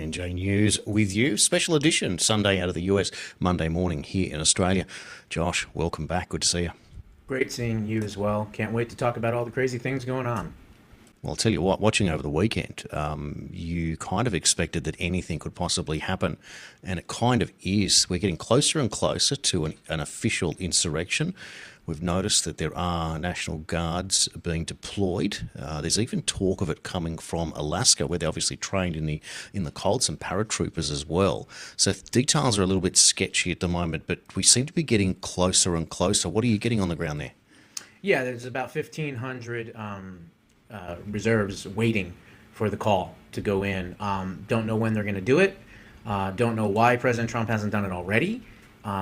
NJ News with you. Special edition, Sunday out of the US, Monday morning here in Australia. Josh, welcome back. Good to see you. Great seeing you as well. Can't wait to talk about all the crazy things going on. Well, I'll tell you what, watching over the weekend, you kind of expected that anything could possibly happen, and it kind of is. We're getting closer and closer to an official insurrection. We've noticed that there are National Guards being deployed. There's even talk of it coming from Alaska, where they're obviously trained in the cold, some paratroopers as well. So details are a little bit sketchy at the moment, but we seem to be getting closer and closer. What are you getting on the ground there? Yeah, there's about 1,500 reserves waiting for the call to go in. Don't know when they're going to do it. Don't know why President Trump hasn't done it already.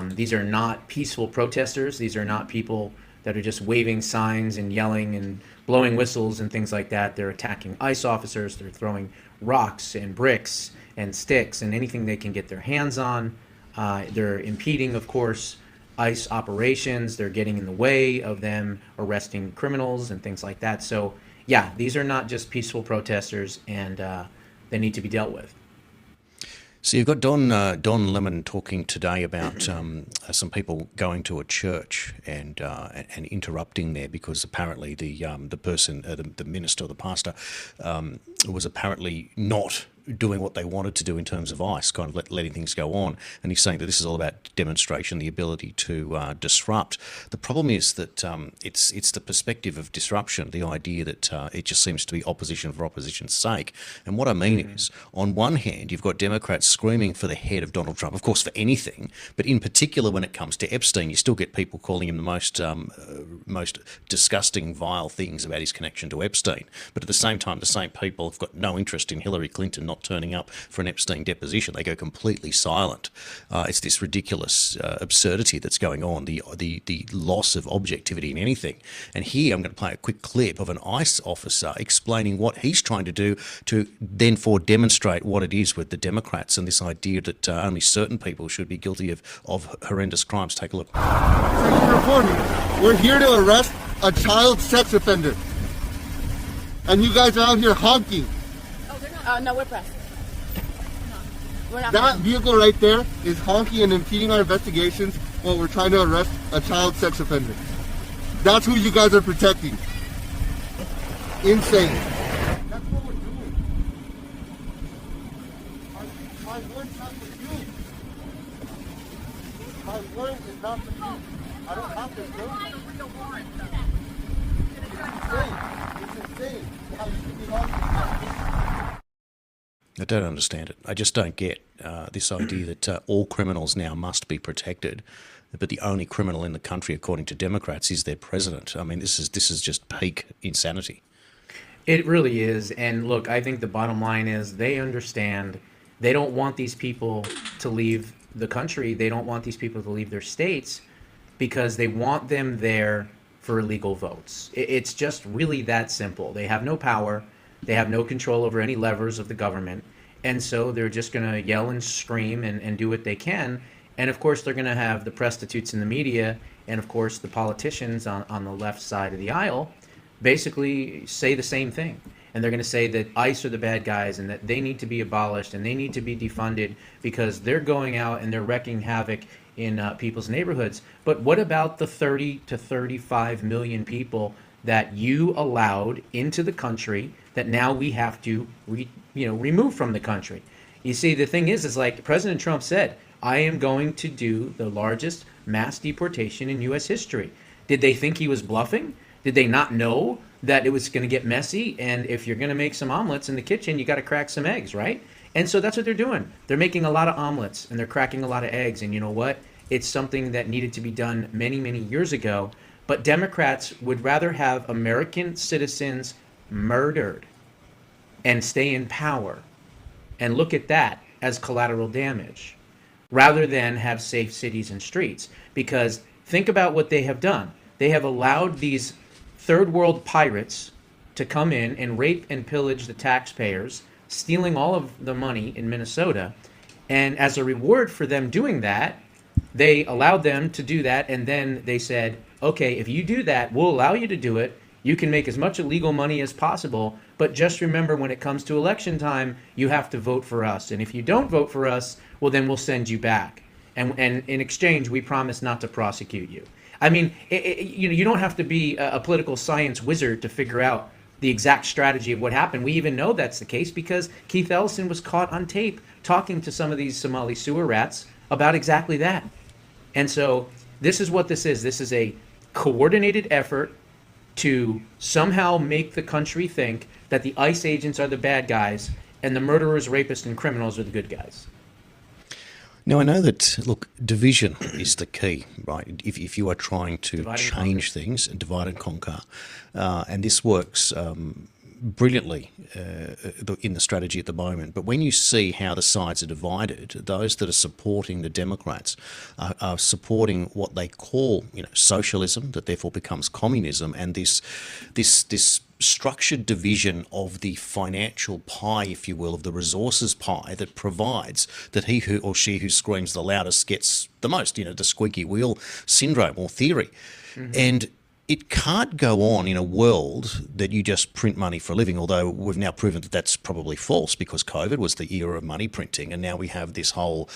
These are not peaceful protesters. These are not people that are just waving signs and yelling and blowing whistles and things like that. They're attacking ICE officers. They're throwing rocks and bricks and sticks and anything they can get their hands on. They're impeding, of course, ICE operations. They're getting in the way of them arresting criminals and things like that. So, yeah, these are not just peaceful protesters, and they need to be dealt with. So you've got Don Lemon talking today about some people going to a church and interrupting there because apparently the person, the minister or the pastor, was apparently not doing what they wanted to do in terms of ICE, kind of letting things go on. And he's saying that this is all about demonstration, the ability to disrupt. The problem is that it's the perspective of disruption, the idea that it just seems to be opposition for opposition's sake. And what I mean is, on one hand, you've got Democrats screaming for the head of Donald Trump, of course, for anything, but in particular when it comes to Epstein, you still get people calling him the most disgusting, vile things about his connection to Epstein. But at the same time, the same people have got no interest in Hillary Clinton not turning up for an Epstein deposition. They go completely silent. It's this ridiculous absurdity that's going on, the loss of objectivity in anything. And here I'm going to play a quick clip of an ICE officer explaining what he's trying to do to then demonstrate what it is with the Democrats and this idea that only certain people should be guilty of horrendous crimes. Take a look. We're here to arrest a child sex offender. And you guys are out here honking. No, we're pressed. No, we're not. That vehicle right there is honking and impeding our investigations while we're trying to arrest a child sex offender. That's who you guys are protecting. Insane. That's what we're doing. My word's not for you. My word is not for you. I don't have this word. It's insane. How you should be honking. I don't understand it. I just don't get this idea that all criminals now must be protected, but the only criminal in the country, according to Democrats, is their president. I mean, this is just peak insanity. It really is. And look, I think the bottom line is they understand they don't want these people to leave the country. They don't want these people to leave their states because they want them there for illegal votes. It's just really that simple. They have no power. They have no control over any levers of the government. And so they're just going to yell and scream and do what they can. And of course, they're going to have the prostitutes in the media and, of course, the politicians on the left side of the aisle basically say the same thing. And they're going to say that ICE are the bad guys and that they need to be abolished and they need to be defunded because they're going out and they're wreaking havoc in people's neighborhoods. But what about the 30 to 35 million people that you allowed into the country that now we have to remove from the country? You see, the thing is like President Trump said, I am going to do the largest mass deportation in U.S. history. Did they think he was bluffing? Did they not know that it was going to get messy? And if you're going to make some omelets in the kitchen, you got to crack some eggs, right? And so that's what they're doing. They're making a lot of omelets and they're cracking a lot of eggs. And you know what? It's something that needed to be done many, many years ago. But Democrats would rather have American citizens murdered and stay in power and look at that as collateral damage rather than have safe cities and streets. Because think about what they have done. They have allowed these third world pirates to come in and rape and pillage the taxpayers, stealing all of the money in Minnesota. And as a reward for them doing that, they allowed them to do that. And then they said, okay, if you do that, we'll allow you to do it. You can make as much illegal money as possible, But just remember, when it comes to election time, you have to vote for us. And if you don't vote for us, well, then we'll send you back. And in exchange, we promise not to prosecute you. I mean, you don't have to be a political science wizard to figure out the exact strategy of what happened. We even know that's the case because Keith Ellison was caught on tape talking to some of these Somali sewer rats about exactly that. And so this is what this is. This is a coordinated effort to somehow make the country think that the ICE agents are the bad guys and the murderers, rapists, and criminals are the good guys. Now, I know that, look, division is the key, right? If you are trying to change things and divide and conquer, and this works brilliantly in the strategy at the moment. But when you see how the sides are divided, those that are supporting the Democrats are supporting what they call, socialism, that therefore becomes communism, and this structured division of the financial pie, if you will, of the resources pie that provides that he who or she who screams the loudest gets the most, the squeaky wheel syndrome or theory. Mm-hmm. And it can't go on in a world that you just print money for a living, although we've now proven that that's probably false because COVID was the era of money printing, and now we have this whole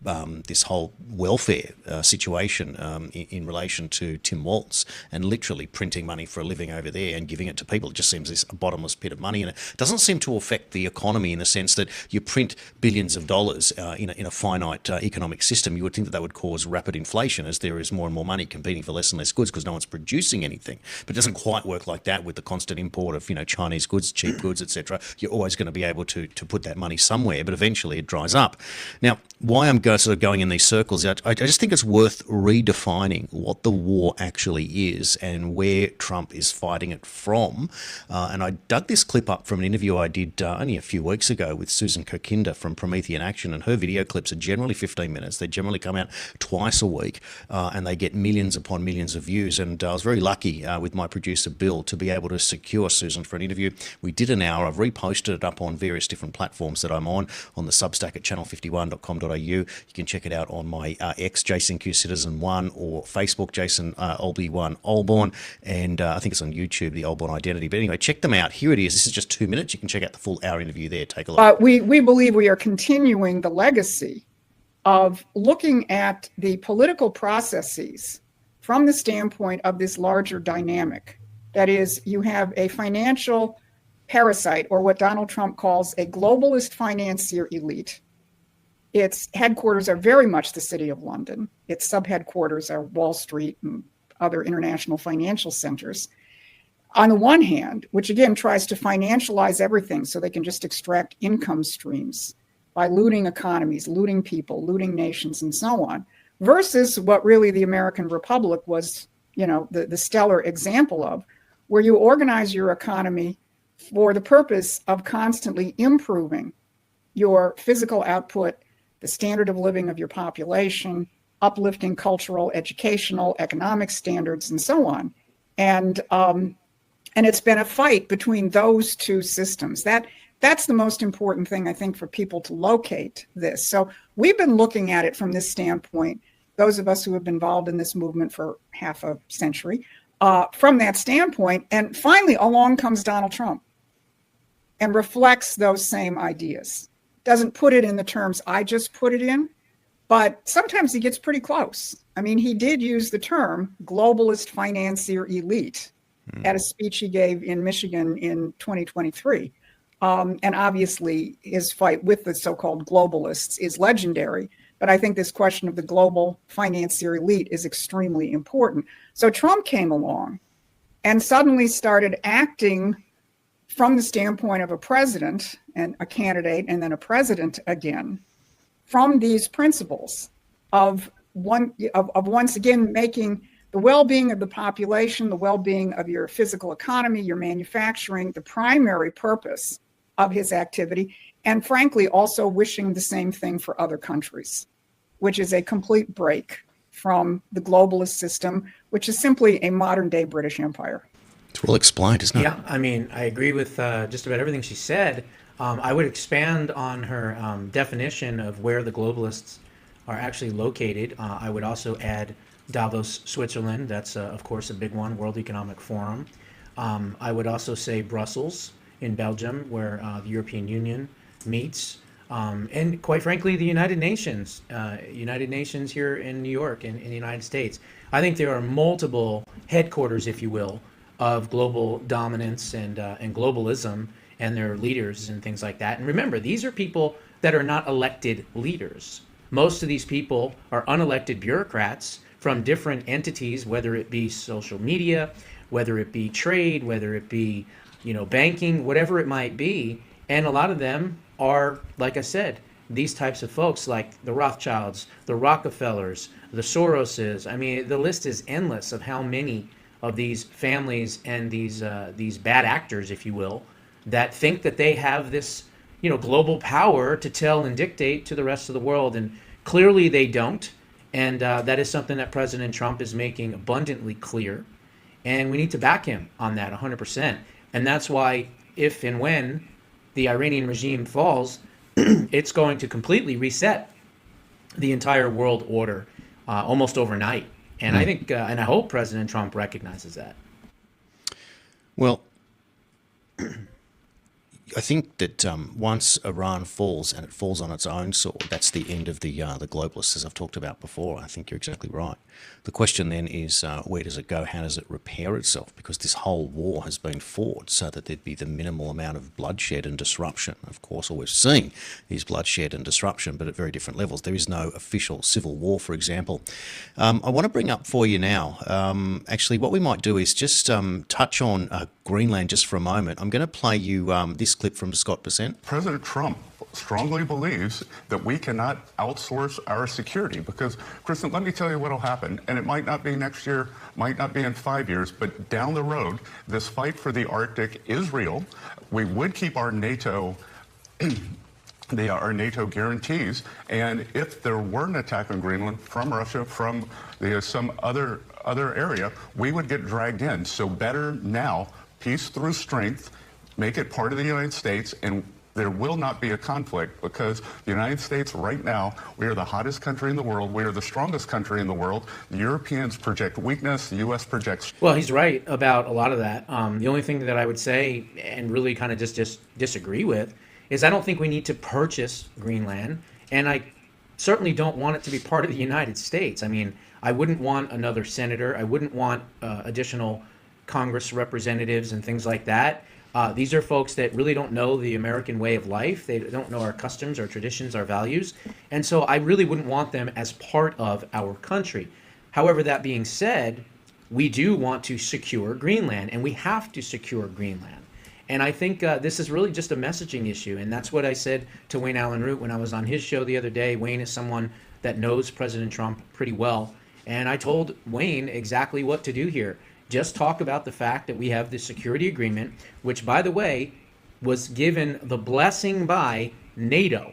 welfare situation in relation to Tim Walz and literally printing money for a living over there and giving it to people. It just seems this bottomless pit of money, and it doesn't seem to affect the economy in the sense that you print billions of dollars in a finite economic system. You would think that would cause rapid inflation as there is more and more money competing for less and less goods because no one's producing anything. But it doesn't quite work like that with the constant import of Chinese goods, cheap goods, etc. You're always going to be able to put that money somewhere, but eventually it dries up. Now, why I'm sort of going in these circles, I just think it's worth redefining what the war actually is and where Trump is fighting it from. And I dug this clip up from an interview I did only a few weeks ago with Susan Kokinda from Promethean Action, and her video clips are generally 15 minutes. They generally come out twice a week, and they get millions upon millions of views. And I was very lucky with my producer Bill to be able to secure Susan for an interview. We did an hour. I've reposted it up on various different platforms that I'm on the Substack at channel51.com.au. You can check it out on my X, Jason Q Citizen 1, or Facebook, Jason Olby1 Olborn, and I think it's on YouTube, the Olborn Identity. But anyway, check them out. Here it is. This is just 2 minutes. You can check out the full hour interview there. Take a look. We believe we are continuing the legacy of looking at the political processes from the standpoint of this larger dynamic. That is, you have a financial parasite, or what Donald Trump calls a globalist financier elite. Its headquarters are very much the City of London. Its sub-headquarters are Wall Street and other international financial centers. On the one hand, which again tries to financialize everything so they can just extract income streams by looting economies, looting people, looting nations, and so on, versus what really the American Republic was, the stellar example of, where you organize your economy for the purpose of constantly improving your physical output, the standard of living of your population, uplifting cultural, educational, economic standards, and so on. And it's been a fight between those two systems. That's the most important thing, I think, for people to locate this. So we've been looking at it from this standpoint, those of us who have been involved in this movement for half a century, from that standpoint. And finally, along comes Donald Trump and reflects those same ideas. Doesn't put it in the terms I just put it in, but sometimes he gets pretty close. I mean, he did use the term globalist financier elite at a speech he gave in Michigan in 2023. And obviously, his fight with the so-called globalists is legendary. But I think this question of the global financier elite is extremely important. So Trump came along and suddenly started acting from the standpoint of a president and a candidate and then a president again, from these principles of once again making the well-being of the population, the well-being of your physical economy, your manufacturing, the primary purpose of his activity, and frankly, also wishing the same thing for other countries, which is a complete break from the globalist system, which is simply a modern-day British Empire. It's well explained, isn't it? Yeah, I mean, I agree with just about everything she said. I would expand on her definition of where the globalists are actually located. I would also add Davos, Switzerland. That's, of course, a big one, World Economic Forum. I would also say Brussels in Belgium, where the European Union meets, and quite frankly, the United Nations here in New York, in the United States. I think there are multiple headquarters, if you will, of global dominance and globalism, and their leaders and things like that. And remember, these are people that are not elected leaders. Most of these people are unelected bureaucrats from different entities, whether it be social media, whether it be trade, whether it be, banking, whatever it might be. And a lot of them are, like I said, these types of folks like the Rothschilds, the Rockefellers, the Soroses. I mean, the list is endless of how many of these families and these bad actors, if you will, that think that they have this, global power to tell and dictate to the rest of the world. And clearly they don't. And that is something that President Trump is making abundantly clear. And we need to back him on that 100%. And that's why if and when the Iranian regime falls, it's going to completely reset the entire world order almost overnight. And I think, and I hope President Trump recognizes that. Well, I think that once Iran falls and it falls on its own sword, that's the end of the globalists, as I've talked about before. I think you're exactly right. The question then is, where does it go? How does it repair itself? Because this whole war has been fought so that there'd be the minimal amount of bloodshed and disruption. Of course, all we've seen is bloodshed and disruption, but at very different levels. There is no official civil war, for example. I want to bring up for you now, actually, what we might do is just touch on Greenland just for a moment. I'm going to play you this clip from Scott Bessent. President Trump strongly believes that we cannot outsource our security because, Kristen, let me tell you what will happen, and it might not be next year, might not be in 5 years, but down the road, this fight for the Arctic is real. We would keep our NATO our NATO guarantees, and if there were an attack on Greenland from Russia, from some other area, we would get dragged in. So better now, peace through strength, make it part of the United States, and there will not be a conflict because the United States right now, we are the hottest country in the world. We are the strongest country in the world. The Europeans project weakness. The U.S. projects. Well, he's right about a lot of that. The only thing that I would say and really kind of just disagree with is I don't think we need to purchase Greenland. And I certainly don't want it to be part of the United States. I mean, I wouldn't want another senator. I wouldn't want additional Congress representatives and things like that. These are folks that really don't know the American way of life. They don't know our customs, our traditions, our values. And so I really wouldn't want them as part of our country. However, that being said, we do want to secure Greenland, and we have to secure Greenland. And I think this is really just a messaging issue. And that's what I said to Wayne Allen Root when I was on his show the other day. Wayne is someone that knows President Trump pretty well. And I told Wayne exactly what to do here. Just talk about the fact that we have this security agreement, which, by the way, was given the blessing by NATO.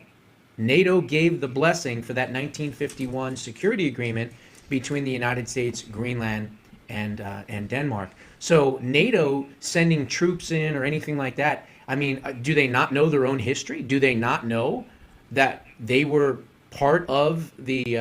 NATO gave the blessing for that 1951 security agreement between the United States, Greenland, and Denmark. So NATO sending troops in or anything like that, I mean, do they not know their own history? Do they not know that they were part of the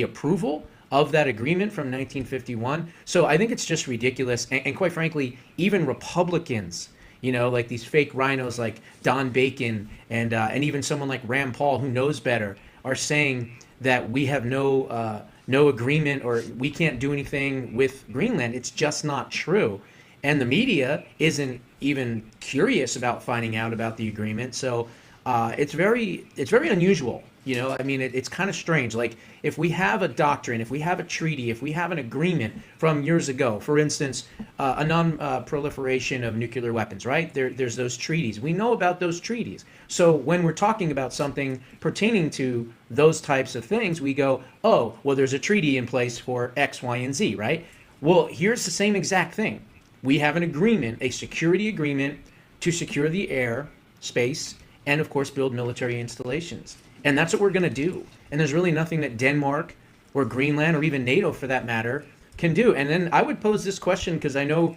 approval of that agreement from 1951? So I think it's just ridiculous. And quite frankly, even Republicans, like these fake rhinos like Don Bacon and even someone like Rand Paul, who knows better, are saying that we have no agreement or we can't do anything with Greenland. It's just not true. And the media isn't even curious about finding out about the agreement. So it's very unusual. I mean, it's kind of strange. Like, if we have a doctrine, if we have a treaty, if we have an agreement from years ago, for instance, a non-proliferation of nuclear weapons, right? There's those treaties. We know about those treaties. So when we're talking about something pertaining to those types of things, we go, oh, well, there's a treaty in place for X, Y, and Z, right? Well, here's the same exact thing. We have an agreement, a security agreement to secure the air, space, and of course, build military installations. And that's what we're going to do. And there's really nothing that Denmark or Greenland or even NATO, for that matter, can do. And then I would pose this question, because I know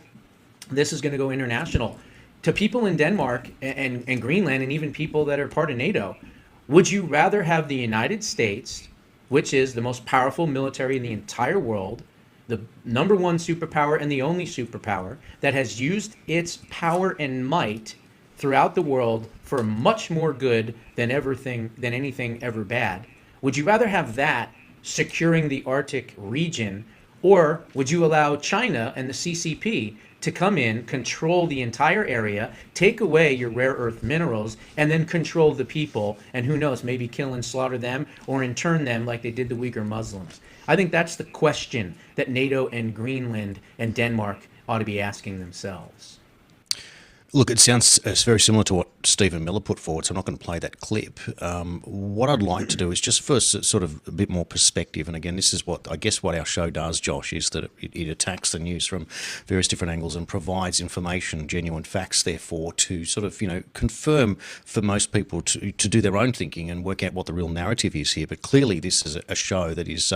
this is going to go international, to people in Denmark and Greenland, and even people that are part of NATO. Would you rather have the United States, which is the most powerful military in the entire world, the number one superpower and the only superpower that has used its power and might throughout the world for much more good than anything ever bad. Would you rather have that securing the Arctic region, or would you allow China and the CCP to come in, control the entire area, take away your rare earth minerals, and then control the people, and who knows, maybe kill and slaughter them or intern them like they did the Uyghur Muslims? I think that's the question that NATO and Greenland and Denmark ought to be asking themselves. Look, it sounds it's very similar to what Stephen Miller put forward, so I'm not going to play that clip. What I'd like to do is just first sort of a bit more perspective, and again, this is what I guess what our show does, Josh, is that it attacks the news from various different angles and provides information, genuine facts, therefore, to sort of, confirm for most people to do their own thinking and work out what the real narrative is here. But clearly, this is a show that is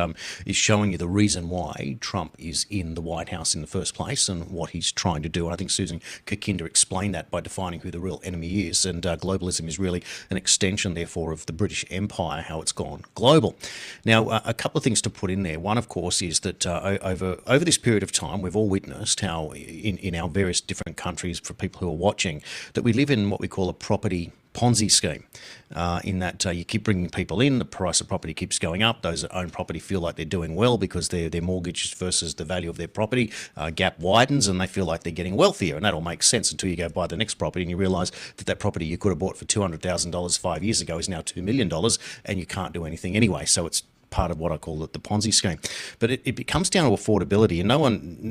showing you the reason why Trump is in the White House in the first place and what he's trying to do. And I think Susan Kakinda explained that by defining who the real enemy is, and globalism is really an extension, therefore, of the British Empire, how it's gone global. Now, a couple of things to put in there. One, of course, is that over this period of time, we've all witnessed how in our various different countries, for people who are watching, that we live in what we call a property Ponzi scheme, in that you keep bringing people in, the price of property keeps going up. Those that own property feel like they're doing well because their mortgage versus the value of their property gap widens, and they feel like they're getting wealthier. And that all makes sense until you go buy the next property and you realise that property you could have bought for $200,000 5 years ago is now $2 million, and you can't do anything anyway. So it's part of what I call the Ponzi scheme. But it comes down to affordability, and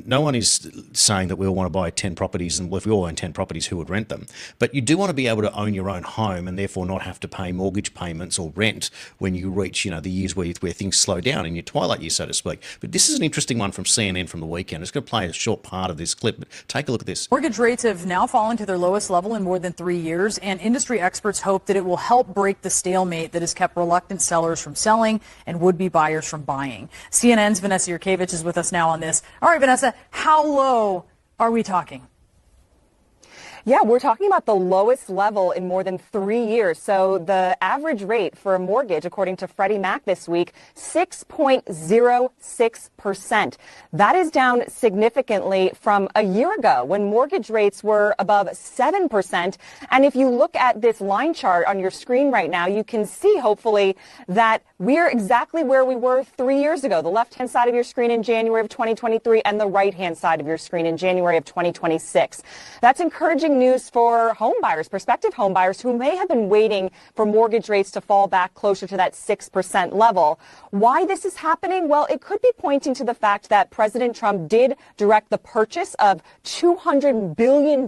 no one is saying that we all want to buy 10 properties, and if we all own 10 properties, who would rent them? But you do want to be able to own your own home and therefore not have to pay mortgage payments or rent when you reach, the years where things slow down in your twilight years, so to speak. But this is an interesting one from CNN from the weekend. It's going to play a short part of this clip, but take a look at this. Mortgage rates have now fallen to their lowest level in more than 3 years, and industry experts hope that it will help break the stalemate that has kept reluctant sellers from selling and would-be buyers from buying. CNN's Vanessa Yurkevich is with us now on this. All right, Vanessa, how low are we talking? Yeah, we're talking about the lowest level in more than 3 years. So the average rate for a mortgage, according to Freddie Mac this week, 6.06%. That is down significantly from a year ago when mortgage rates were above 7%. And if you look at this line chart on your screen right now, you can see, hopefully, that we're exactly where we were 3 years ago. The left-hand side of your screen in January of 2023 and the right-hand side of your screen in January of 2026. That's encouraging news for home buyers, prospective home buyers who may have been waiting for mortgage rates to fall back closer to that 6% level. Why this is happening? Well, it could be pointing to the fact that President Trump did direct the purchase of $200 billion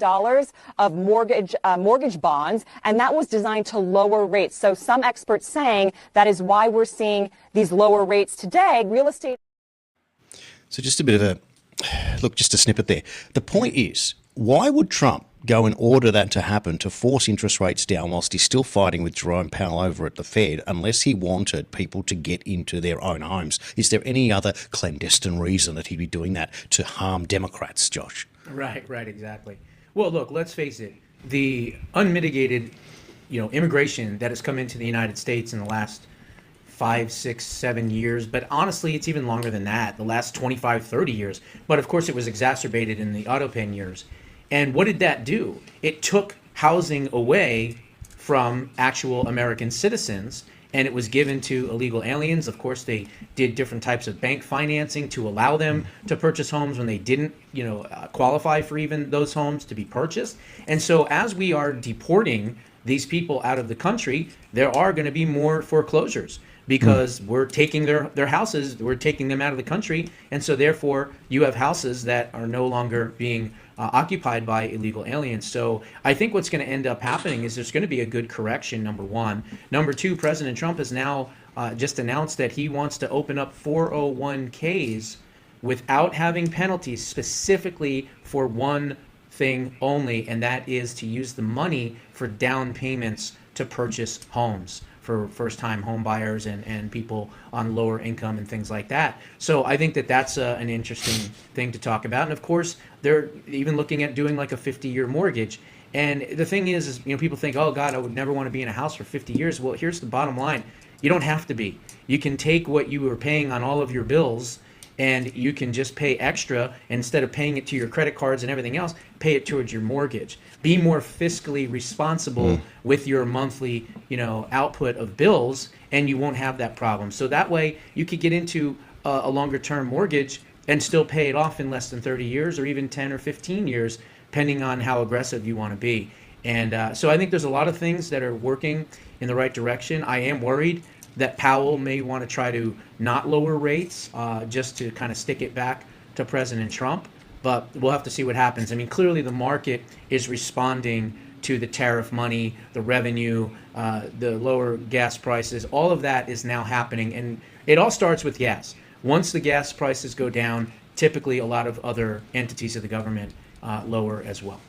of mortgage bonds, and that was designed to lower rates. So some experts saying that is why we're seeing these lower rates today. Real estate. So just a bit of just a snippet there. The point is, why would Trump go and order that to happen, to force interest rates down whilst he's still fighting with Jerome Powell over at the Fed, unless he wanted people to get into their own homes? Is there any other clandestine reason that he'd be doing that to harm Democrats, Josh? Right, exactly. Well, look, let's face it. The unmitigated, immigration that has come into the United States in the last 5, 6, 7 years, but honestly, it's even longer than that, the last 25, 30 years. But of course, it was exacerbated in the Autopen years. And what did that do? It took housing away from actual American citizens, and it was given to illegal aliens. Of course, they did different types of bank financing to allow them to purchase homes when they didn't, qualify for even those homes to be purchased. And so as we are deporting these people out of the country, there are going to be more foreclosures, because we're taking their houses, we're taking them out of the country, and so therefore you have houses that are no longer being occupied by illegal aliens. So I think what's going to end up happening is there's going to be a good correction, number one. Number two, President Trump has now just announced that he wants to open up 401ks without having penalties, specifically for one thing only, and that is to use the money for down payments to purchase homes for first-time home buyers and people on lower income and things like that. So I think that that's an interesting thing to talk about. And of course, they're even looking at doing like a 50-year mortgage. And the thing is, people think, oh God, I would never want to be in a house for 50 years. Well, here's the bottom line. You don't have to be. You can take what you were paying on all of your bills and you can just pay extra, and instead of paying it to your credit cards and everything else, pay it towards your mortgage. Be more fiscally responsible with your monthly, output of bills, and you won't have that problem. So that way you could get into a longer term mortgage and still pay it off in less than 30 years or even 10 or 15 years, depending on how aggressive you want to be. And so I think there's a lot of things that are working in the right direction. I am worried that Powell may want to try to not lower rates just to kind of stick it back to President Trump. But we'll have to see what happens. I mean, clearly the market is responding to the tariff money, the revenue, the lower gas prices. All of that is now happening. And it all starts with gas. Once the gas prices go down, typically a lot of other entities of the government lower as well.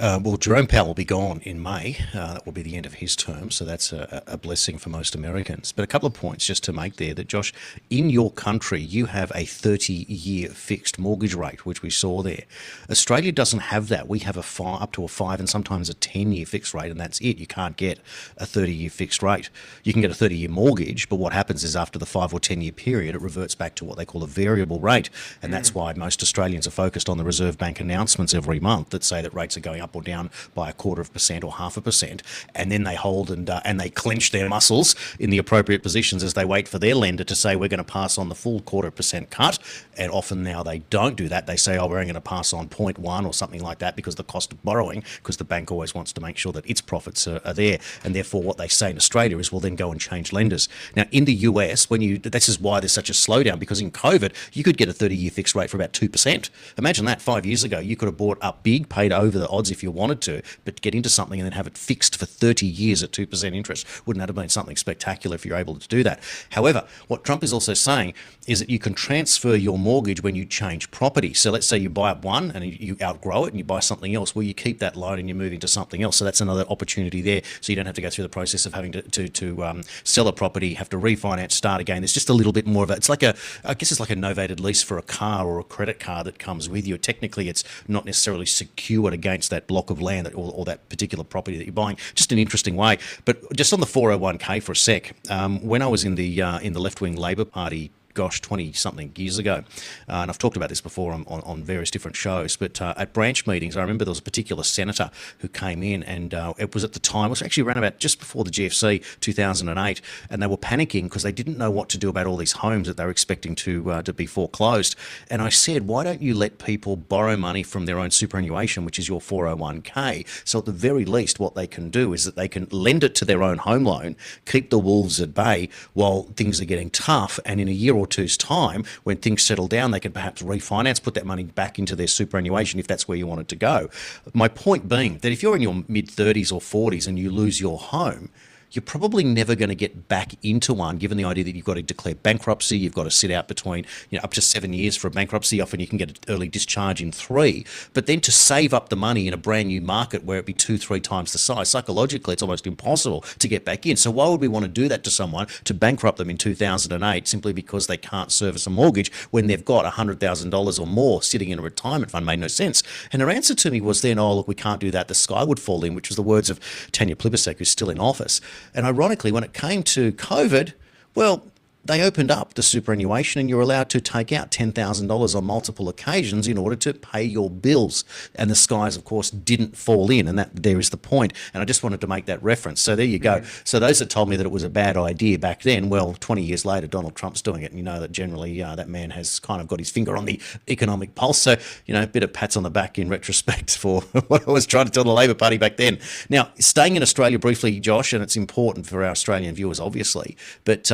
Well, Jerome Powell will be gone in May. That will be the end of his term, so that's a blessing for most Americans. But a couple of points just to make there that, Josh, in your country, you have a 30-year fixed mortgage rate, which we saw there. Australia doesn't have that. We have up to a 5 and sometimes a 10-year fixed rate, and that's it. You can't get a 30-year fixed rate. You can get a 30-year mortgage, but what happens is after the 5 or 10-year period, it reverts back to what they call a variable rate, and that's why most Australians are focused on the Reserve Bank announcements every month that say that rates are going up or down by 0.25% or 0.5%, and then they hold and they clench their muscles in the appropriate positions as they wait for their lender to say we're going to pass on the full 0.25% cut. And often now they don't do that. They say, oh, we're only going to pass on 0.1 or something like that because the cost of borrowing, because the bank always wants to make sure that its profits are there. And therefore what they say in Australia is, well, then go and change lenders. Now in the US, this is why there's such a slowdown, because in COVID you could get a 30-year fixed rate for about 2%. Imagine that 5 years ago. You could have bought up big, paid over the odds if you wanted to, but get into something and then have it fixed for 30 years at 2% interest. Wouldn't that have been something spectacular if you're able to do that? However, what Trump is also saying is that you can transfer your mortgage when you change property. So let's say you buy up one and you outgrow it and you buy something else. Well, you keep that loan and you move into something else. So that's another opportunity there. So you don't have to go through the process of having to sell a property, have to refinance, start again. There's just a little bit more of it. It's like I guess it's like a novated lease for a car or a credit card that comes with you. Technically, it's not necessarily secured against that block of land or that particular property that you're buying. Just an interesting way. But just on the 401k for a sec, when I was in the left-wing Labor Party, 20-something years ago. And I've talked about this before on various different shows, but at branch meetings, I remember there was a particular senator who came in, and it was at the time, it was actually around about just before the GFC, 2008, and they were panicking because they didn't know what to do about all these homes that they were expecting to be foreclosed. And I said, why don't you let people borrow money from their own superannuation, which is your 401k? So at the very least, what they can do is that they can lend it to their own home loan, keep the wolves at bay while things are getting tough, and in a year or two's time, when things settle down, they can perhaps refinance, put that money back into their superannuation if that's where you want it to go. My point being that if you're in your mid-30s or 40s and you lose your home, you're probably never going to get back into one, given the idea that you've got to declare bankruptcy, you've got to sit out between, up to 7 years for a bankruptcy. Often you can get an early discharge in 3. But then to save up the money in a brand new market where it'd be 2-3 times the size, psychologically it's almost impossible to get back in. So why would we want to do that to someone, to bankrupt them in 2008 simply because they can't service a mortgage when they've got $100,000 or more sitting in a retirement fund? Made no sense. And her answer to me was then, oh, look, we can't do that, the sky would fall in, which was the words of Tanya Plibersek, who's still in office. And ironically, when it came to COVID, well, they opened up the superannuation and you're allowed to take out $10,000 on multiple occasions in order to pay your bills. And the skies, of course, didn't fall in, and that there is the point. And I just wanted to make that reference. So there you go. So those that told me that it was a bad idea back then, well, 20 years later, Donald Trump's doing it. And you know that generally that man has kind of got his finger on the economic pulse. So, a bit of pats on the back in retrospect for what I was trying to tell the Labor Party back then. Now, staying in Australia briefly, Josh, and it's important for our Australian viewers, obviously, but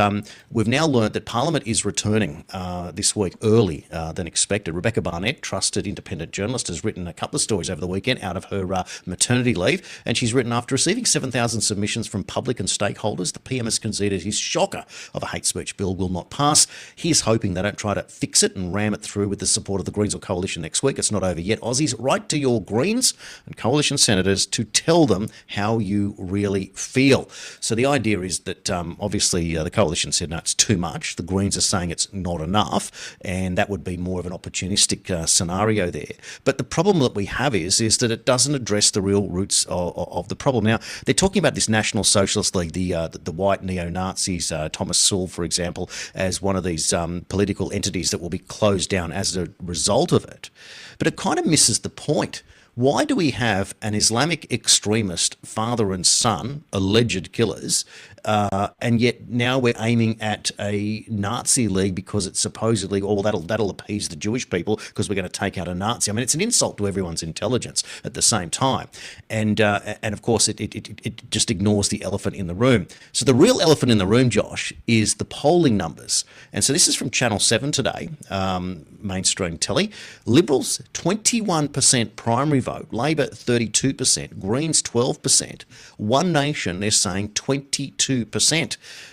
we've now learned that Parliament is returning this week early than expected. Rebecca Barnett, trusted independent journalist, has written a couple of stories over the weekend out of her maternity leave, and she's written, after receiving 7,000 submissions from public and stakeholders, the PM has conceded his shocker of a hate speech bill will not pass. He's hoping they don't try to fix it and ram it through with the support of the Greens or Coalition next week. It's not over yet. Aussies, write to your Greens and Coalition senators to tell them how you really feel. So the idea is that obviously the Coalition said, no, it's too too much. The Greens are saying it's not enough, and that would be more of an opportunistic scenario there. But the problem that we have is that it doesn't address the real roots of the problem. Now, they're talking about this National Socialist League, the white neo-Nazis, Thomas Sowell, for example, as one of these political entities that will be closed down as a result of it. But it kind of misses the point. Why do we have an Islamic extremist father and son, alleged killers, and yet now we're aiming at a Nazi league because it's supposedly, oh, well, that'll appease the Jewish people because we're going to take out a Nazi. I mean, it's an insult to everyone's intelligence at the same time. And of course, it just ignores the elephant in the room. So the real elephant in the room, Josh, is the polling numbers. And so this is from Channel 7 today, mainstream telly. Liberals, 21% primary vote. Labor, 32%. Greens, 12%. One Nation, they're saying 22%.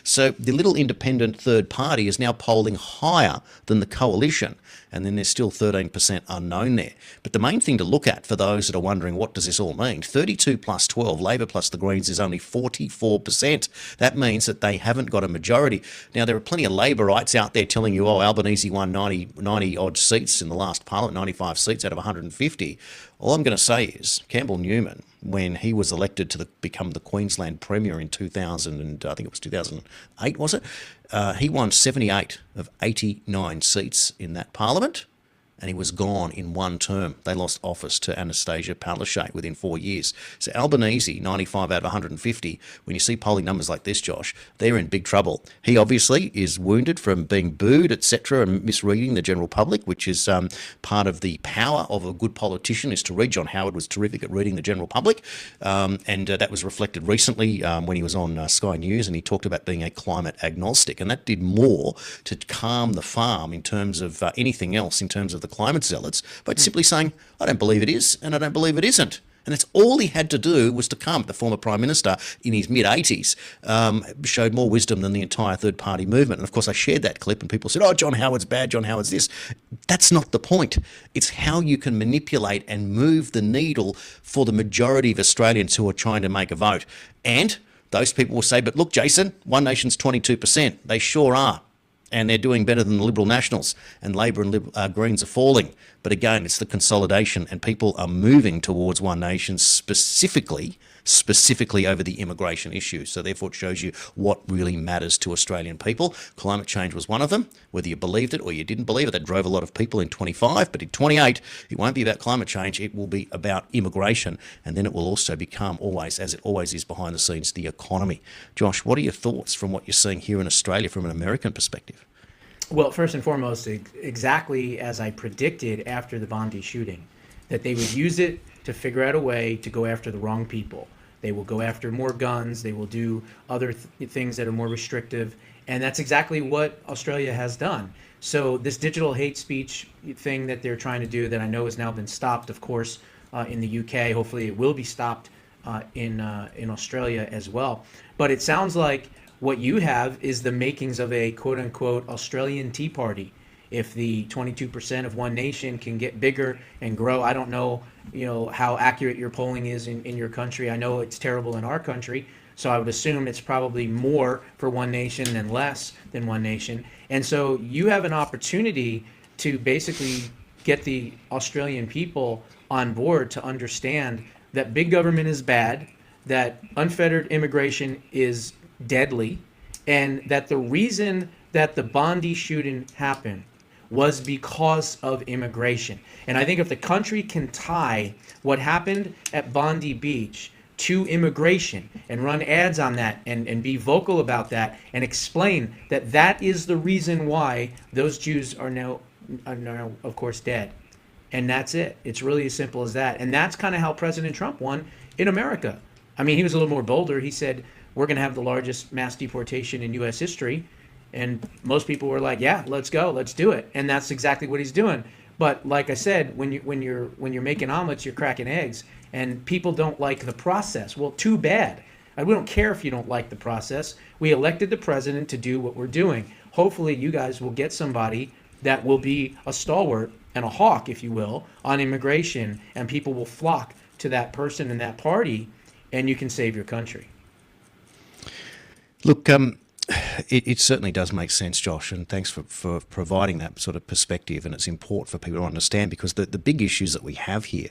So the little independent third party is now polling higher than the coalition. And then there's still 13% unknown there. But the main thing to look at for those that are wondering, what does this all mean? 32 plus 12, Labor plus the Greens is only 44%. That means that they haven't got a majority. Now, there are plenty of Labourites out there telling you, oh, Albanese won 90 odd seats in the last parliament, 95 seats out of 150. All I'm going to say is Campbell Newman, when he was elected to become the Queensland Premier in 2000, and I think it was 2008, was it? He won 78 of 89 seats in that parliament, and he was gone in one term. They lost office to Anastasia Palaszczuk within 4 years. So Albanese, 95 out of 150, when you see polling numbers like this, Josh, they're in big trouble. He obviously is wounded from being booed, etc., and misreading the general public, which is part of the power of a good politician, is to read. John Howard was terrific at reading the general public, and that was reflected recently when he was on Sky News, and he talked about being a climate agnostic, and that did more to calm the farm in terms of anything else, in terms of the climate zealots, by simply saying, I don't believe it is, and I don't believe it isn't. And that's all he had to do was to come. The former Prime Minister in his mid-80s showed more wisdom than the entire third-party movement. And, of course, I shared that clip and people said, oh, John Howard's bad, John Howard's this. That's not the point. It's how you can manipulate and move the needle for the majority of Australians who are trying to make a vote. And those people will say, but look, Jason, One Nation's 22%. They sure are. And they're doing better than the Liberal Nationals, and Labor and Greens are falling. But again, it's the consolidation, and people are moving towards One Nation specifically over the immigration issue. So therefore it shows you what really matters to Australian people. Climate change was one of them. Whether you believed it or you didn't believe it, that drove a lot of people in 25, but in 28, it won't be about climate change. It will be about immigration, and then it will also become always, as it always is behind the scenes, the economy. Josh, what are your thoughts from what you're seeing here in Australia from an American perspective? Well, first and foremost, exactly as I predicted after the Bondi shooting, that they would use it to figure out a way to go after the wrong people. They will go after more guns. They will do other things that are more restrictive. And that's exactly what Australia has done. So this digital hate speech thing that they're trying to do, that I know has now been stopped, of course, in the UK. Hopefully it will be stopped in Australia as well. But it sounds like what you have is the makings of a quote-unquote Australian Tea Party. If the 22% of One Nation can get bigger and grow, I don't know, how accurate your polling is in your country. I know it's terrible in our country, so I would assume it's probably more for One Nation than less than One Nation. And so you have an opportunity to basically get the Australian people on board to understand that big government is bad, that unfettered immigration is deadly, and that the reason that the Bondi shooting happened was because of immigration. And I think if the country can tie what happened at Bondi Beach to immigration and run ads on that and be vocal about that and explain that that is the reason why those Jews are now of course, dead. And that's it. It's really as simple as that. And that's kind of how President Trump won in America. I mean, he was a little more bolder. He said, we're going to have the largest mass deportation in U.S. history. And most people were like, yeah, let's go, let's do it. And that's exactly what he's doing. But like I said, when you're making omelets, you're cracking eggs, and people don't like the process. Well, too bad. We don't care if you don't like the process. We elected the president to do what we're doing. Hopefully you guys will get somebody that will be a stalwart and a hawk, if you will, on immigration, and people will flock to that person and that party, and you can save your country. Look, it certainly does make sense, Josh, and thanks for providing that sort of perspective. And it's important for people to understand, because the big issues that we have here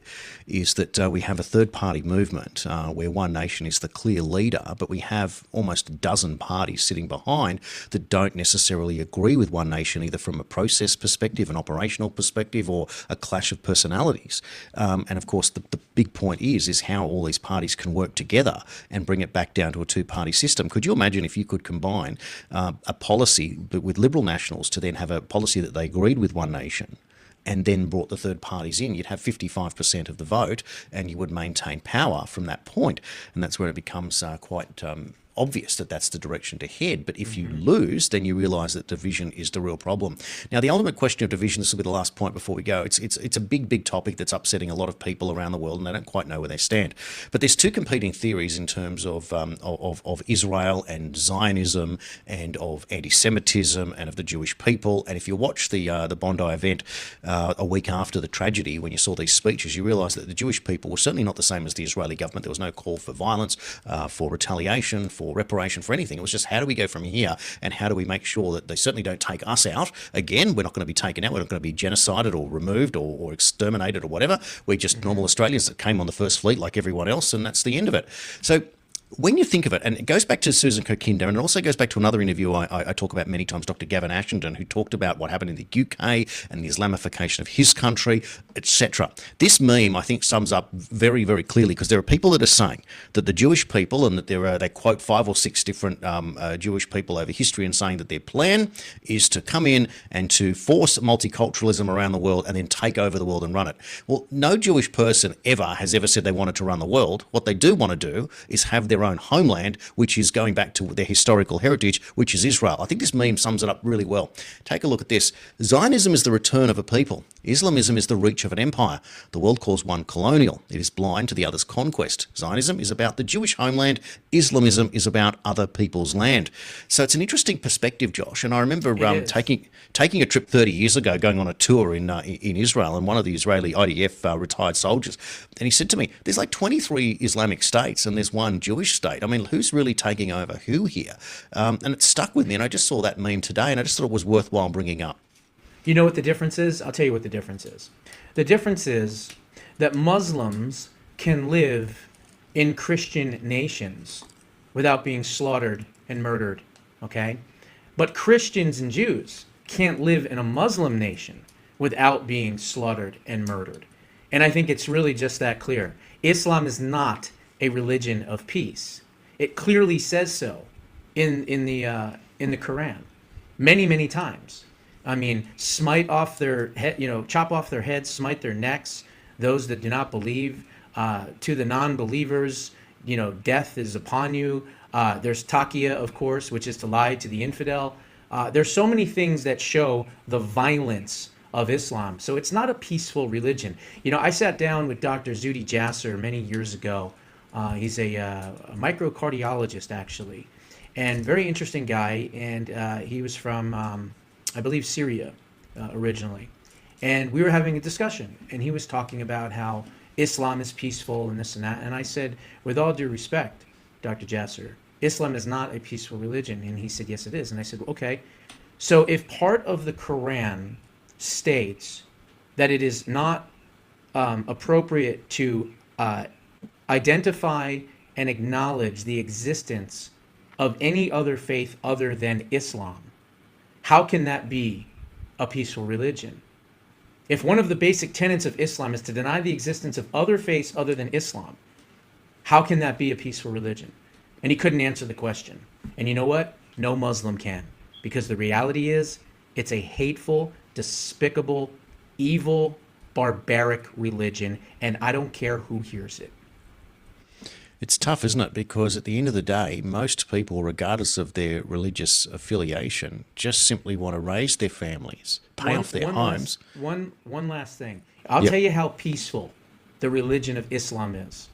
is that we have a third-party movement where One Nation is the clear leader, but we have almost a dozen parties sitting behind that don't necessarily agree with One Nation, either from a process perspective, an operational perspective, or a clash of personalities. And of course, the big point is how all these parties can work together and bring it back down to a two-party system. Could you imagine if you could combine a policy with Liberal Nationals to then have a policy that they agreed with One Nation and then brought the third parties in? You'd have 55% of the vote and you would maintain power from that point. And that's where it becomes quite obvious that that's the direction to head. But if you lose, then you realise that division is the real problem. Now, the ultimate question of division, this will be the last point before we go. It's a big topic that's upsetting a lot of people around the world, and they don't quite know where they stand. But there's two competing theories in terms of Israel and Zionism, and of anti-Semitism, and of the Jewish people. And if you watch the Bondi event a week after the tragedy, when you saw these speeches, you realise that the Jewish people were certainly not the same as the Israeli government. There was no call for violence, for retaliation, for reparation, for anything. It was just, how do we go from here, and how do we make sure that they certainly don't take us out again? We're not going to be taken out. We're not going to be genocided or removed or exterminated or whatever. We're just normal Australians that came on the first fleet like everyone else, and that's the end of it. So when you think of it, and it goes back to Susan Kokinder, and it also goes back to another interview I talk about many times, Dr. Gavin Ashenden, who talked about what happened in the UK and the Islamification of his country, etc. This meme, I think, sums up very, very clearly, because there are people that are saying that the Jewish people, and that they quote 5 or 6 different Jewish people over history, and saying that their plan is to come in and to force multiculturalism around the world and then take over the world and run it. Well, no Jewish person has ever said they wanted to run the world. What they do want to do is have their own homeland, which is going back to their historical heritage, which is Israel. I think this meme sums it up really well. Take a look at this. Zionism is the return of a people. Islamism is the reach of an empire. The world calls one colonial. It is blind to the other's conquest. Zionism is about the Jewish homeland. Islamism is about other people's land. So it's an interesting perspective, Josh. And I remember taking a trip 30 years ago, going on a tour in Israel, and one of the Israeli IDF retired soldiers, and he said to me, there's like 23 Islamic states and there's one Jewish state. I mean, who's really taking over who here? And it stuck with me, and I just saw that meme today, and I just thought it was worthwhile bringing up. You know what the difference is? I'll tell you what the difference is. The difference is that Muslims can live in Christian nations without being slaughtered and murdered, okay? But Christians and Jews can't live in a Muslim nation without being slaughtered and murdered. And I think it's really just that clear. Islam is not a religion of peace. It clearly says so in the Quran, many times. I mean, smite off their head, chop off their heads, smite their necks. Those that do not believe, to the non-believers, death is upon you. There's taqiyya, of course, which is to lie to the infidel. There's so many things that show the violence of Islam. So it's not a peaceful religion. I sat down with Dr. Zuhdi Jasser many years ago. He's a microcardiologist, actually, and very interesting guy. And he was from, I believe, Syria originally. And we were having a discussion, and he was talking about how Islam is peaceful and this and that. And I said, with all due respect, Dr. Jasser, Islam is not a peaceful religion. And he said, yes, it is. And I said, okay. So if part of the Quran states that it is not appropriate to identify and acknowledge the existence of any other faith other than Islam, how can that be a peaceful religion? If one of the basic tenets of Islam is to deny the existence of other faiths other than Islam, how can that be a peaceful religion? And he couldn't answer the question. And you know what? No Muslim can. Because the reality is, it's a hateful, despicable, evil, barbaric religion, and I don't care who hears it. It's tough, isn't it? Because at the end of the day, most people, regardless of their religious affiliation, just simply want to raise their families, pay off their homes. One last thing. I'll tell you how peaceful the religion of Islam is.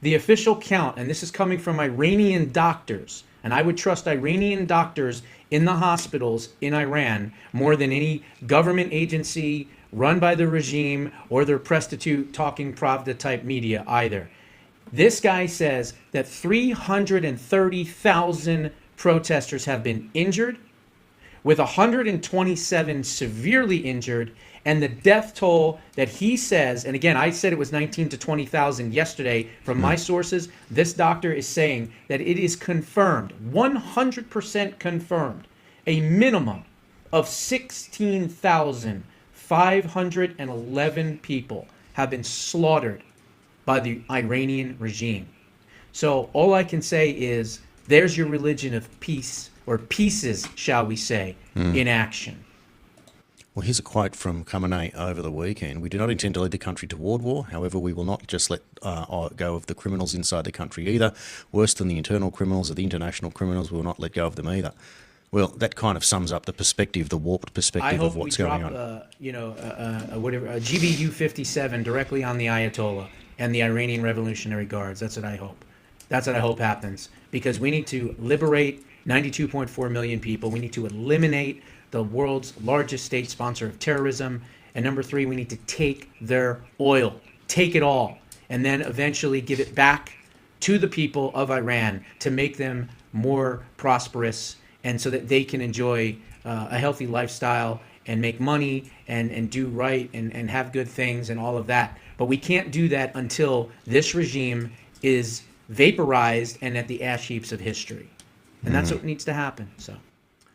The official count, and this is coming from Iranian doctors, and I would trust Iranian doctors in the hospitals in Iran more than any government agency run by the regime or their prostitute talking Pravda type media either. This guy says that 330,000 protesters have been injured, with 127 severely injured, and the death toll that he says, and again, I said it was 19 to 20,000 yesterday from my sources. This doctor is saying that it is confirmed, 100% confirmed, a minimum of 16,511 people have been slaughtered by the Iranian regime. So all I can say is there's your religion of peace, or pieces, shall we say, in action. Well, here's a quote from Khamenei over the weekend. We do not intend to lead the country toward war. However, we will not just let go of the criminals inside the country either. Worse than the internal criminals or the international criminals, we will not let go of them either. Well, that kind of sums up the perspective, the warped perspective of what's going on. A GBU 57 directly on the Ayatollah and the Iranian Revolutionary Guards. That's what I hope. That's what I hope happens, because we need to liberate 92.4 million people. We need to eliminate the world's largest state sponsor of terrorism. And number 3, we need to take their oil, take it all, and then eventually give it back to the people of Iran to make them more prosperous, and so that they can enjoy a healthy lifestyle and make money and do right and have good things and all of that. But we can't do that until this regime is vaporized and at the ash heaps of history. And that's what needs to happen. So.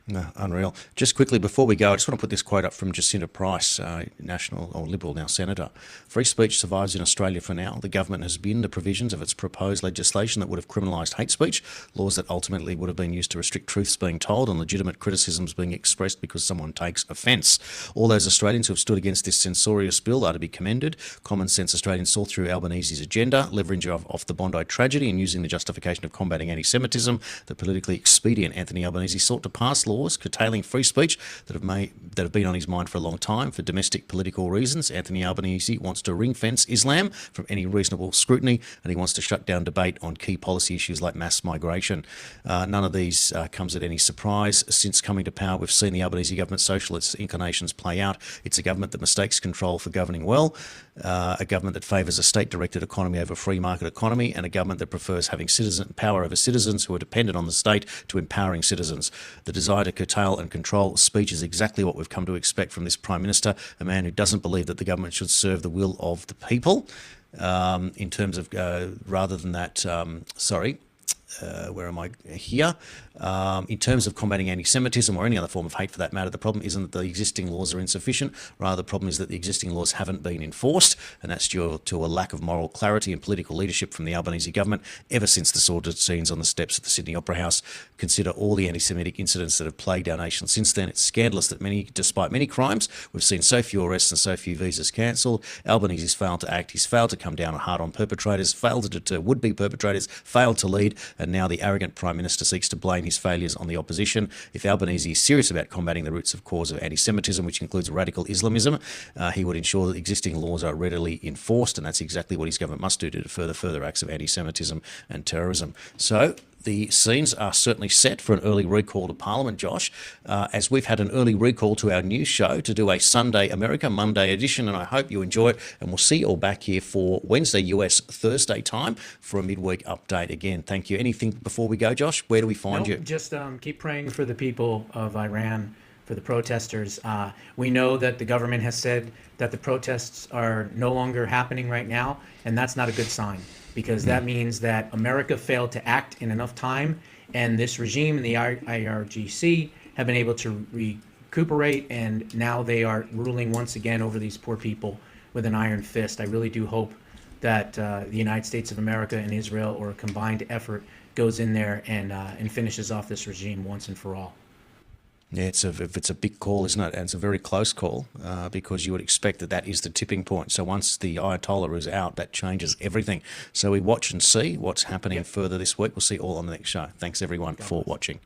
No, unreal. Just quickly before we go, I just want to put this quote up from Jacinta Price, National or Liberal now Senator. Free speech survives in Australia for now. The government has binned the provisions of its proposed legislation that would have criminalised hate speech, laws that ultimately would have been used to restrict truths being told and legitimate criticisms being expressed because someone takes offence. All those Australians who have stood against this censorious bill are to be commended. Common sense Australians saw through Albanese's agenda, leveraging off the Bondi tragedy and using the justification of combating anti-Semitism. The politically expedient Anthony Albanese sought to pass laws curtailing free speech that have been on his mind for a long time for domestic political reasons. Anthony Albanese wants to ring-fence Islam from any reasonable scrutiny, and he wants to shut down debate on key policy issues like mass migration. None of these comes at any surprise. Since coming to power, we've seen the Albanese government's socialist inclinations play out. It's a government that mistakes control for governing well, a government that favours a state-directed economy over a free market economy, and a government that prefers having power over citizens who are dependent on the state to empowering citizens. The desire to curtail and control speech is exactly what we've come to expect from this Prime Minister, a man who doesn't believe that the government should serve the will of the people. In terms of, rather than that, where am I here? In terms of combating anti-Semitism or any other form of hate for that matter, the problem isn't that the existing laws are insufficient. Rather, the problem is that the existing laws haven't been enforced, and that's due to a lack of moral clarity and political leadership from the Albanese government ever since the sordid scenes on the steps of the Sydney Opera House. Consider all the anti-Semitic incidents that have plagued our nation since then. It's scandalous that despite many crimes, we've seen so few arrests and so few visas cancelled. Albanese's failed to act. He's failed to come down hard on perpetrators, failed to deter would-be perpetrators, failed to lead, and now the arrogant Prime Minister seeks to blame his failures on the opposition. If Albanese is serious about combating the roots of cause of anti-Semitism, which includes radical Islamism, he would ensure that existing laws are readily enforced, and that's exactly what his government must do to deter further acts of anti-Semitism and terrorism. So the scenes are certainly set for an early recall to Parliament, Josh, as we've had an early recall to our news show to do a Sunday America, Monday edition, and I hope you enjoy it. And we'll see you all back here for Wednesday US, Thursday time for a midweek update again. Thank you. Anything before we go, Josh? Where do we find you? Just keep praying for the people of Iran, for the protesters. We know that the government has said that the protests are no longer happening right now, and that's not a good sign, because that means that America failed to act in enough time, and this regime and the IRGC have been able to recuperate, and now they are ruling once again over these poor people with an iron fist. I really do hope that the United States of America and Israel, or a combined effort, goes in there and finishes off this regime once and for all. Yeah, it's a big call, isn't it? And it's a very close call because you would expect that is the tipping point. So once the Ayatollah is out, that changes everything. So we watch and see what's happening further this week. We'll see you all on the next show. Thanks, everyone, for watching.